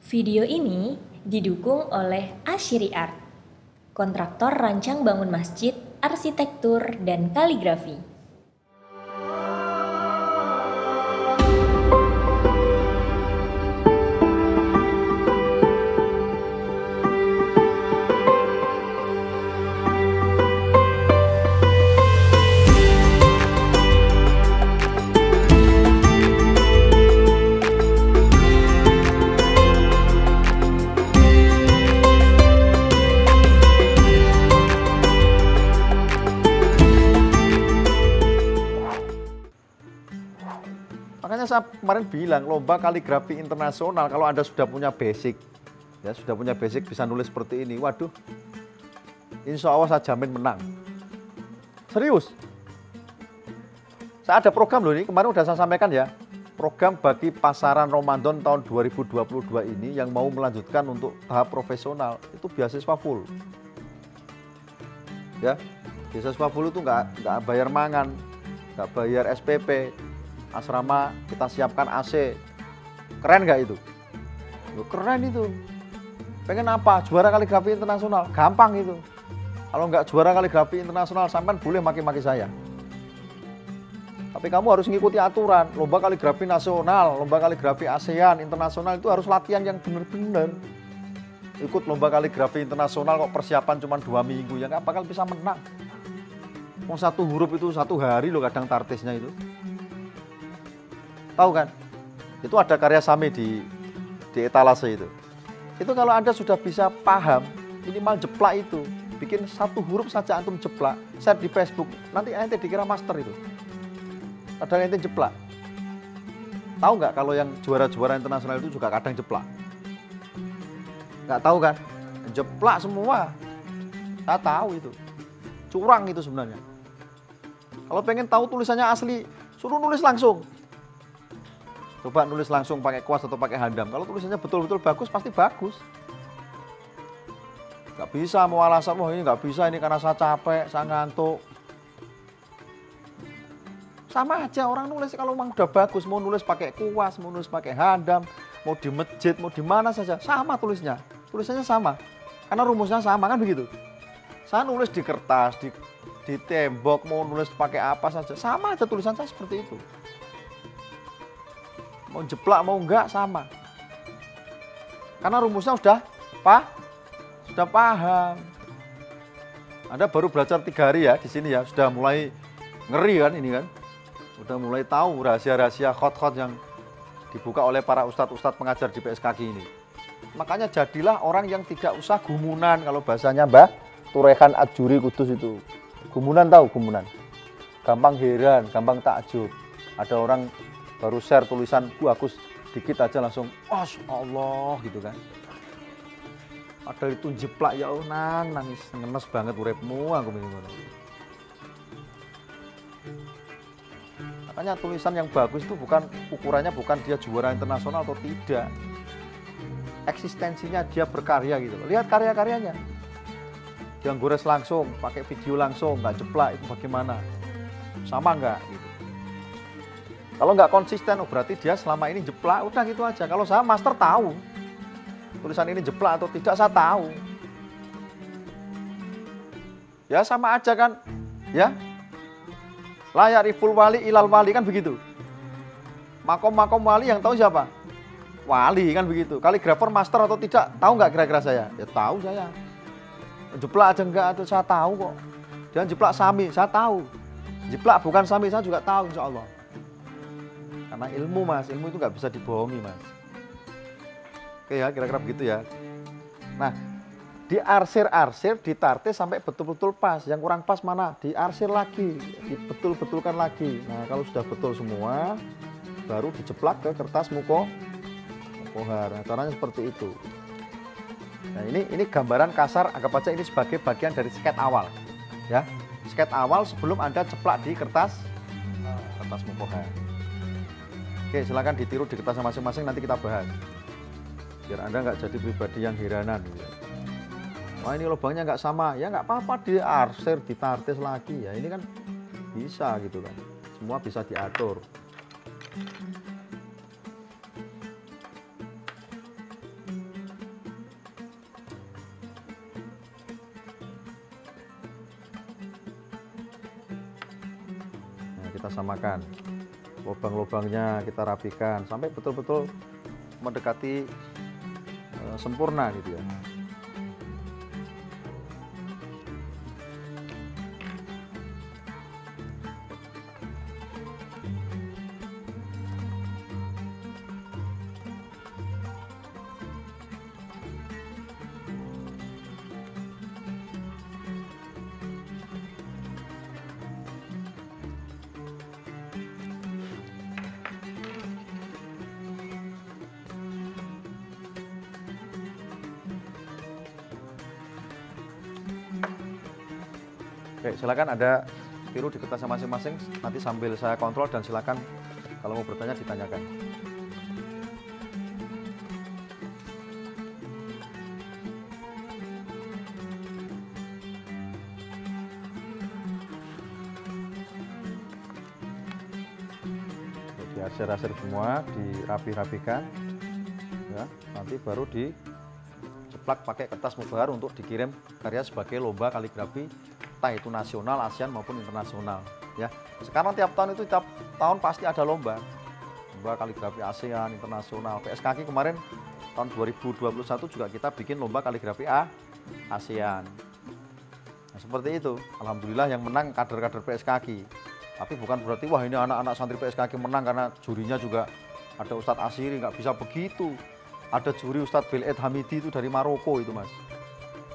Video ini didukung oleh Ashiri Art, kontraktor rancang bangun masjid, arsitektur, dan kaligrafi. Makanya saya kemarin bilang lomba kaligrafi internasional kalau Anda sudah punya basic, ya sudah punya basic bisa nulis seperti ini, waduh, insya Allah saya jamin menang. Serius. Saya ada program loh ini, kemarin udah saya sampaikan ya, program bagi pasaran Ramadan tahun 2022 ini yang mau melanjutkan untuk tahap profesional itu beasiswa full. Ya, beasiswa full itu nggak bayar mangan, nggak bayar SPP. Asrama kita siapkan AC, keren nggak itu? Loh, keren itu. Pengen apa? Juara kaligrafi internasional, gampang itu. Kalau nggak juara kaligrafi internasional, sampean boleh maki-maki saya. Tapi kamu harus ngikuti aturan. Lomba kaligrafi nasional, lomba kaligrafi ASEAN, internasional itu harus latihan yang benar-benar. Ikut lomba kaligrafi internasional kok persiapan cuma 2 minggu, ya nggak bakal bisa menang. Mau satu huruf itu 1 hari loh kadang tartisnya itu. Tahu kan? Itu ada karya Sami di etalase itu. Itu kalau Anda sudah bisa paham, minimal jeplak itu. Bikin 1 huruf saja antum jeplak, share di Facebook, nanti ente dikira master itu. Kadang ente jeplak. Tahu nggak kalau yang juara-juara internasional itu juga kadang jeplak? Nggak tahu kan? Jeplak semua. Saya tahu itu. Curang itu sebenarnya. Kalau pengen tahu tulisannya asli, suruh nulis langsung. Coba nulis langsung pakai kuas atau pakai handam. Kalau tulisannya betul-betul bagus, pasti bagus. Nggak bisa mau alasan, wah ini nggak bisa, ini karena saya capek, saya ngantuk. Sama aja orang nulis kalau memang udah bagus, mau nulis pakai kuas, mau nulis pakai handam, mau di masjid, mau di mana saja, sama tulisnya. Tulisannya sama, karena rumusnya sama kan begitu. Saya nulis di kertas, di tembok, mau nulis pakai apa saja, sama aja tulisan saya seperti itu. Mau jeplak mau enggak sama. Karena rumusnya sudah paham. Anda baru belajar 3 hari ya di sini ya, sudah mulai ngeri kan ini kan. Sudah mulai tahu rahasia-rahasia hot-hot yang dibuka oleh para ustadz-ustadz pengajar di PSKG ini. Makanya jadilah orang yang tidak usah gumunan, kalau bahasanya Mbah Turehan Adjuri Kudus itu. Gumunan tahu gumunan. Gampang heran, gampang takjub. Ada orang baru share tulisan bagus dikit aja langsung Masya Allah gitu kan. Padahal itu jeplak ya nangis ngenes banget uripmu aku bingung. Makanya tulisan yang bagus itu bukan ukurannya bukan dia juara internasional atau tidak. Eksistensinya dia berkarya gitu. Lihat karya-karyanya. Dia gores langsung, pakai video langsung, nggak jeplak itu bagaimana? Sama nggak gitu. Kalau nggak konsisten, oh berarti dia selama ini jeplak, udah gitu aja. Kalau saya master tahu, tulisan ini jeplak atau tidak saya tahu. Ya sama aja kan, ya. La ya'riful wali ilal wali kan begitu. Makom-makom wali yang tahu siapa? Wali kan begitu. Kaligrafer master atau tidak, tahu nggak kira-kira saya? Ya tahu saya. Jeplak aja enggak, atau saya tahu kok. Jangan jeplak Sami, saya tahu. Jeplak bukan Sami, saya juga tahu insya Allah. Karena ilmu mas, ilmu itu nggak bisa dibohongi mas. Oke ya, kira-kira begitu ya. Nah, diarsir-arsir, ditartis sampai betul-betul pas. Yang kurang pas mana? Diarsir lagi, dibetul-betulkan lagi. Nah, kalau sudah betul semua, baru dijeplak ke kertas mukohar. Nah, caranya seperti itu. Nah, ini gambaran kasar, anggap aja ini sebagai bagian dari sket awal. Ya, sket awal sebelum Anda jeplak di kertas mukohar. Oke, silakan ditiru di kertasnya masing-masing, nanti kita bahas. Biar Anda nggak jadi pribadi yang heranan. Wah ini lubangnya nggak sama, ya nggak apa-apa, diarsir, ditartis lagi. Ya ini kan bisa gitu kan, semua bisa diatur. kita samakan. Lubang-lubangnya kita rapikan sampai betul-betul mendekati sempurna gitu ya. Oke, silakan ada tiru di kertasnya masing-masing. Nanti sambil saya kontrol dan silakan kalau mau bertanya ditanyakan. Diarsir-arsir semua, dirapi-rapikan, ya. Nanti baru diceplak pakai kertas mubahar untuk dikirim karya sebagai lomba kaligrafi, entah itu nasional, ASEAN maupun internasional. Ya, sekarang tiap tahun pasti ada lomba kaligrafi ASEAN, internasional. PSKK kemarin tahun 2021 juga kita bikin lomba kaligrafi ASEAN. Nah, seperti itu. Alhamdulillah yang menang kader-kader PSKK. Tapi bukan berarti wah ini anak-anak santri PSKK menang karena jurinya juga ada Ustadz Asyiri, nggak bisa begitu. Ada juri Ustadz Bil'ed Hamidi itu dari Maroko itu mas.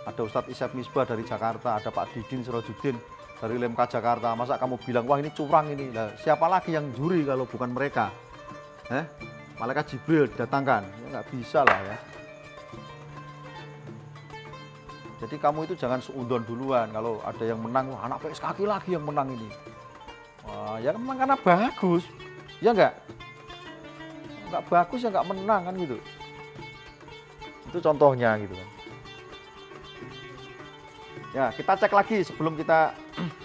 Ada Ustadz Isyaf Misbah dari Jakarta, ada Pak Didin Sirajuddin dari Lemka Jakarta. Masa kamu bilang wah ini curang ini? Nah, siapa lagi yang juri kalau bukan mereka? Malaikat Jibril datangkan, ya nggak bisa lah ya. Jadi kamu itu jangan seudon duluan kalau ada yang menang, wah anak PSKK lagi yang menang ini. Wah, ya memang karena bagus, ya nggak bagus ya nggak menang kan gitu. Itu contohnya gitu kan. Ya kita cek lagi sebelum kita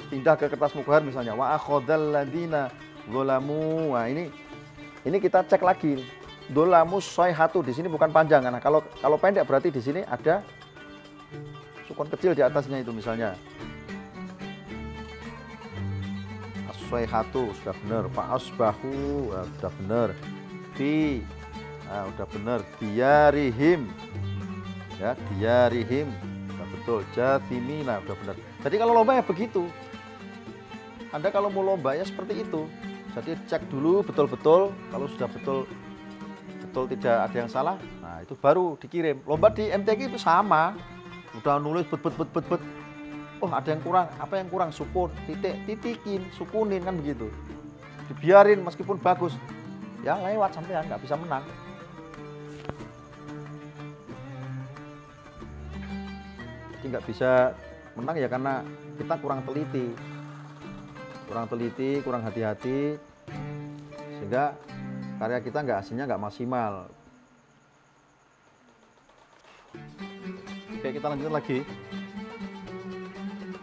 pindah ke kertas mubahar misalnya wa akhadhal ladina dzalamu. Nah ini kita cek lagi dzalamu sayhatu di sini bukan panjang. Nah kalau pendek berarti di sini ada sukun kecil di atasnya itu misalnya. As-sayhatu sudah benar, fa asbahu sudah benar. Fi udah benar, diyarihim. Ya, diyarihim. Udah betul, jathimina udah benar. Jadi kalau lomba ya begitu. Anda kalau mau lomba ya seperti itu. Jadi cek dulu betul-betul, kalau sudah betul tidak ada yang salah, nah itu baru dikirim. Lomba di MTQ itu sama. Udah nulis bet. Oh ada yang kurang, apa yang kurang? Sukun, titikin, sukunin kan begitu. Dibiarin meskipun bagus. Ya lewat sampean nggak bisa menang. Jadi nggak bisa menang ya karena kita kurang teliti, kurang hati-hati, sehingga karya kita hasilnya nggak maksimal. Oke kita lanjut lagi.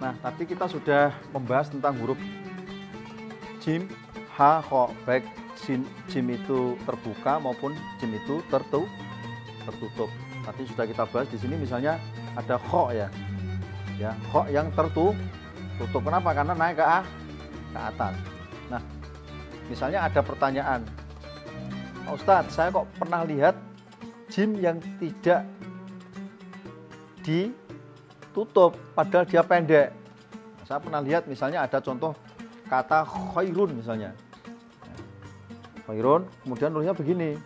Nah tadi kita sudah membahas tentang huruf jim, ha, kho, baik jim itu terbuka maupun jim itu tertutup. Tadi sudah kita bahas di sini misalnya ada kho ya, kho yang tertutup. Kenapa? Karena naik ke atas. Nah, misalnya ada pertanyaan, Ustadz, saya kok pernah lihat jim yang tidak ditutup, padahal dia pendek. Saya pernah lihat misalnya ada contoh kata khairun misalnya. Khairun, kemudian nulisnya begini.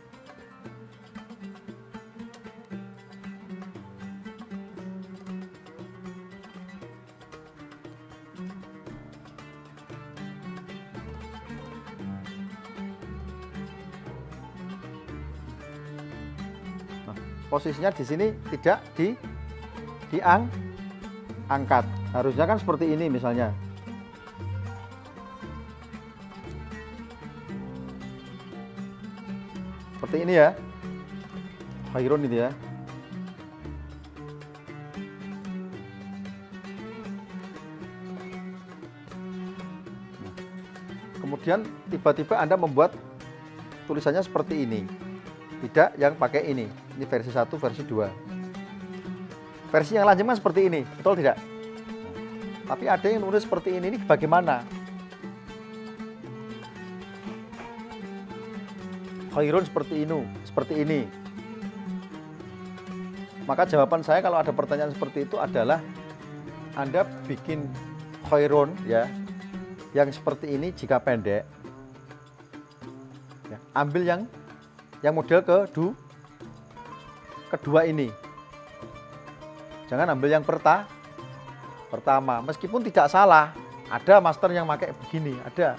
Posisinya di sini tidak diangkat. Harusnya kan seperti ini misalnya. Seperti ini ya. Khairun ini ya. Kemudian tiba-tiba Anda membuat tulisannya seperti ini. Tidak yang pakai ini. Ini versi 1, versi 2. Versi yang lain kan seperti ini, betul tidak? Tapi ada yang nulis seperti ini bagaimana? khairun seperti ini. Maka jawaban saya kalau ada pertanyaan seperti itu adalah Anda bikin khairun ya, yang seperti ini jika pendek. Ya, ambil yang model kedua ini. Jangan ambil yang pertama. Meskipun tidak salah, ada master yang pakai begini, ada.